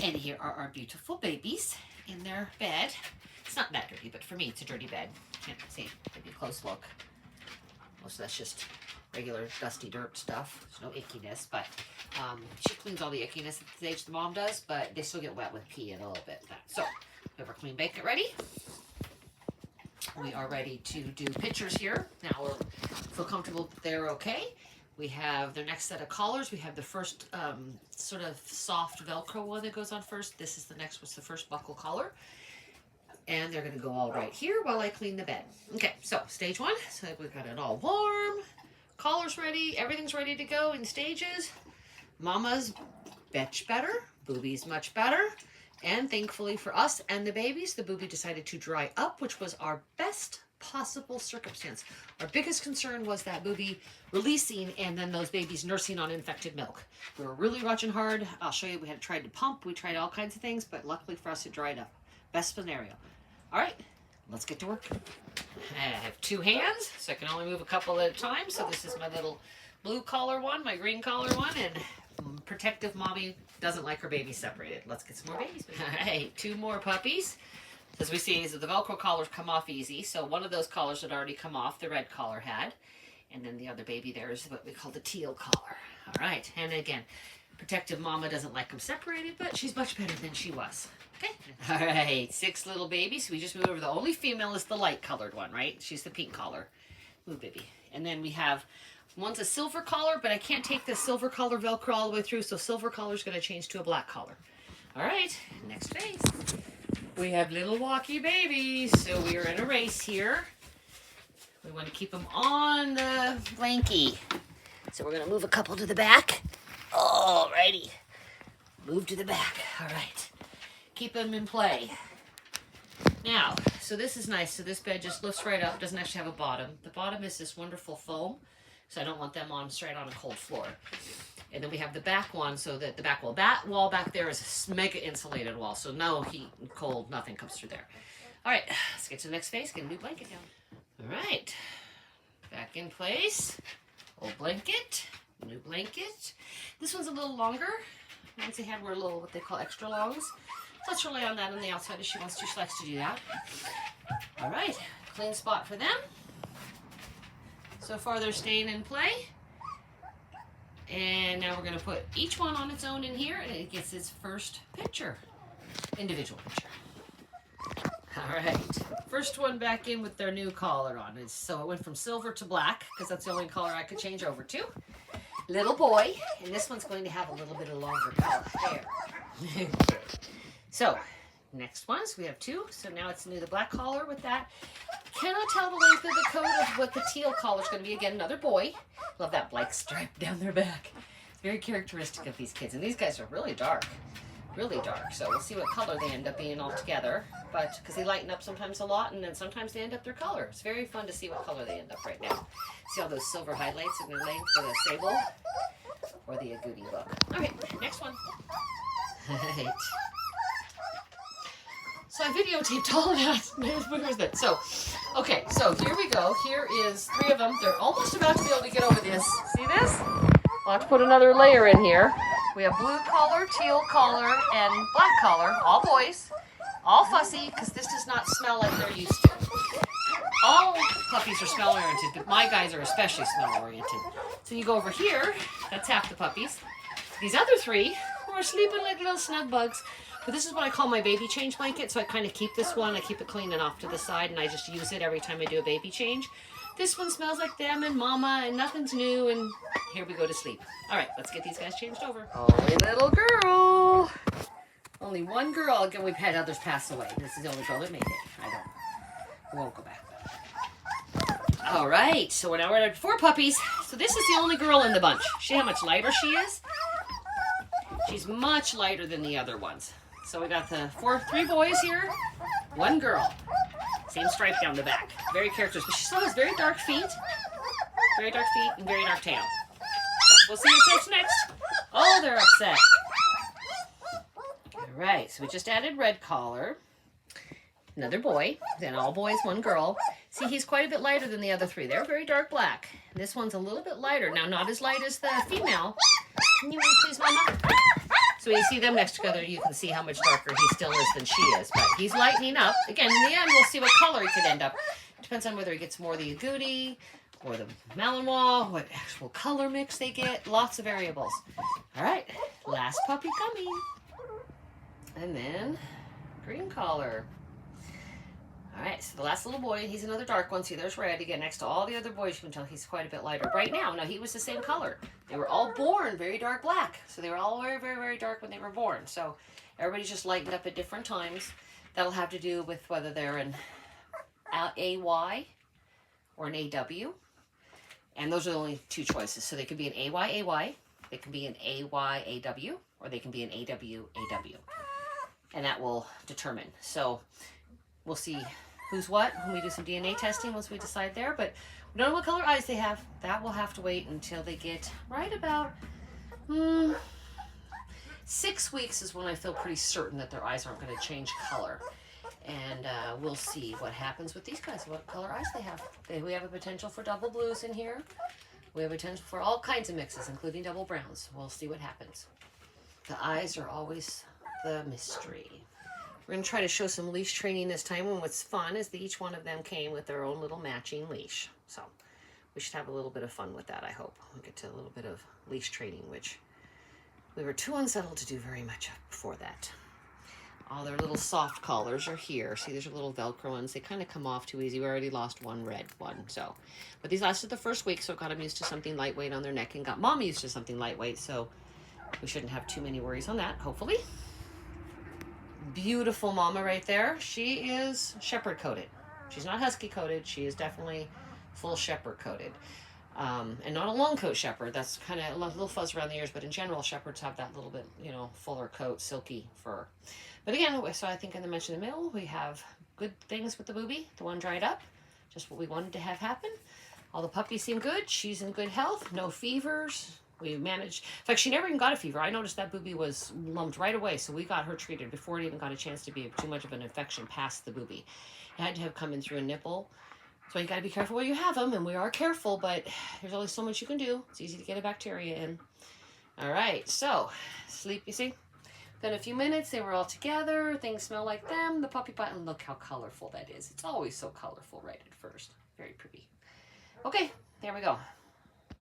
And here are our beautiful babies in their bed. It's not that dirty, but for me, it's a dirty bed. Can't see, maybe a close look. Most of that's just regular dusty dirt stuff. There's no ickiness, but she cleans all the ickiness at the age the mom does, but they still get wet with pee and a little bit of that. So we have our clean blanket ready. We are ready to do pictures here. Now we'll feel comfortable they're okay. We have their next set of collars. We have the first sort of soft Velcro one that goes on first. This is the next, what's the first buckle collar. And they're gonna go all right here while I clean the bed. Okay, so stage one. So we've got it all warm, collars ready, everything's ready to go in stages. Mama's much better, Booby's much better. And thankfully for us and the babies, the Booby decided to dry up, which was our best possible circumstance. Our biggest concern was that Booby releasing and then those babies nursing on infected milk. We were really watching hard. I'll show you, we had tried to pump, we tried all kinds of things, but luckily for us it dried up. Best scenario. All right, let's get to work. I have two hands, so I can only move a couple at a time. So this is my little blue collar one, my green collar one, and protective mommy doesn't like her babies separated. Let's get some more babies. All right, two more puppies. As we see, the Velcro collars come off easy. So one of those collars had already come off, the red collar had. And then the other baby there is what we call the teal collar. All right, and again, protective mama doesn't like them separated, but she's much better than she was. Okay. All right, 6 little babies. So we just moved over. The only female is the light colored one, right? She's the pink collar. Move, baby. And then we have, one's a silver collar, but I can't take the silver collar Velcro all the way through, so silver collar is going to change to a black collar. All right, next phase. We have little walkie babies, so we are in a race here. We want to keep them on the blankie. So we're going to move a couple to the back. All righty. Move to the back. All right. Keep them in play. Now, so this is nice. So this bed just lifts right up. Doesn't actually have a bottom. The bottom is this wonderful foam. So I don't want them on straight on a cold floor. And then we have the back one, so that the back wall, that wall back there is a mega insulated wall. So no heat and cold, nothing comes through there. All right, let's get to the next phase. Get a new blanket down. All right, back in place. Old blanket, new blanket. This one's a little longer. The ones they had were a little, what they call extra longs. So let's rely on that on the outside if she wants to. She likes to do that. All right, clean spot for them. So far they're staying in play. And now we're going to put each one on its own in here, and it gets its first picture, individual picture. All right, first one back in with their new collar on. So it went from silver to black, because that's the only color I could change over to. Little boy, and this one's going to have a little bit of longer hair. So, next ones, we have 2. So now it's new, the black collar with that. Cannot tell the length of the coat of what the teal collar is going to be. Again, another boy. Love that black stripe down their back. It's very characteristic of these kids. And these guys are really dark. Really dark. So we'll see what color they end up being all together. But because they lighten up sometimes a lot, and then sometimes they end up their color. It's very fun to see what color they end up right now. See all those silver highlights in their lane for the sable or the agouti look. All right, next one. All right. So I videotaped all of that. Where's that? So, okay, so here we go. Here is 3 of them. They're almost about to be able to get over this. See this? I'll have to put another layer in here. We have blue collar, teal collar, and black collar. All boys. All fussy, because this does not smell like they're used to. All puppies are smell oriented, but my guys are especially smell oriented. So you go over here. That's half the puppies. These other 3 are sleeping like little snug bugs. But this is what I call my baby change blanket. So I kind of keep this one. I keep it clean and off to the side, and I just use it every time I do a baby change. This one smells like them and mama, and nothing's new, and here we go to sleep. All right, let's get these guys changed over. Only little girl. Only one girl. Again, we've had others pass away. This is the only girl that made it. We won't go back. All right, so we're now at 4 puppies. So this is the only girl in the bunch. See how much lighter she is? She's much lighter than the other ones. So we got the 3 boys here, 1 girl. Same stripe down the back. Very characteristic. But she still has very dark feet. Very dark feet and very dark tail. So we'll see what's next. Oh, they're upset. All right, so we just added red collar. Another boy. Then all boys, 1 girl. See, he's quite a bit lighter than the other 3. They're very dark black. This one's a little bit lighter. Now, not as light as the female. Can you move, please, Mama? So when you see them next together, you can see how much darker he still is than she is. But he's lightening up. Again, in the end, we'll see what color he could end up. It depends on whether he gets more of the agouti or the Malinois, what actual color mix they get. Lots of variables. All right, last puppy coming. And then green collar. All right, so the last little boy, he's another dark one. See, there's red. Again, next to all the other boys, you can tell he's quite a bit lighter. Right now, he was the same color. They were all born very dark black. So they were all very, very, very dark when they were born. So everybody's just lightened up at different times. That'll have to do with whether they're an AY or an AW. And those are the only two choices. So they could be an AY, they can be an AY, AW, or they can be an AW, AW. And that will determine. So we'll see who's what when we do some DNA testing once we decide there. But we don't know what color eyes they have. That will have to wait until they get right about 6 weeks is when I feel pretty certain that their eyes aren't going to change color. And we'll see what happens with these guys, what color eyes they have. We have a potential for double blues in here. We have a potential for all kinds of mixes, including double browns. We'll see what happens. The eyes are always the mystery. We're going to try to show some leash training this time, and what's fun is that each one of them came with their own little matching leash. So we should have a little bit of fun with that, I hope. We'll get to a little bit of leash training, which we were too unsettled to do very much before that. All their little soft collars are here. See, there's little Velcro ones. They kind of come off too easy. We already lost one red one. So, but these lasted the first week, so it got them used to something lightweight on their neck and got Mom used to something lightweight. So we shouldn't have too many worries on that, hopefully. Beautiful mama right there. She is shepherd coated. She's not husky coated. She is definitely full shepherd coated. And not a long coat shepherd. That's kind of a little fuzz around the ears, but in general, shepherds have that little bit, fuller coat, silky fur. But again, so I think in the mention in the middle, we have good things with the booby. The one dried up, just what we wanted to have happen. All the puppies seem good. She's in good health. No fevers. We managed. In fact, she never even got a fever. I noticed that booby was lumped right away, so we got her treated before it even got a chance to be too much of an infection past the booby. It had to have come in through a nipple. So you got to be careful where you have them, and we are careful, but there's only so much you can do. It's easy to get a bacteria in. All right, so sleep, you see? Then a few minutes, they were all together. Things smell like them. The puppy button, look how colorful that is. It's always so colorful right at first. Very pretty. Okay, there we go.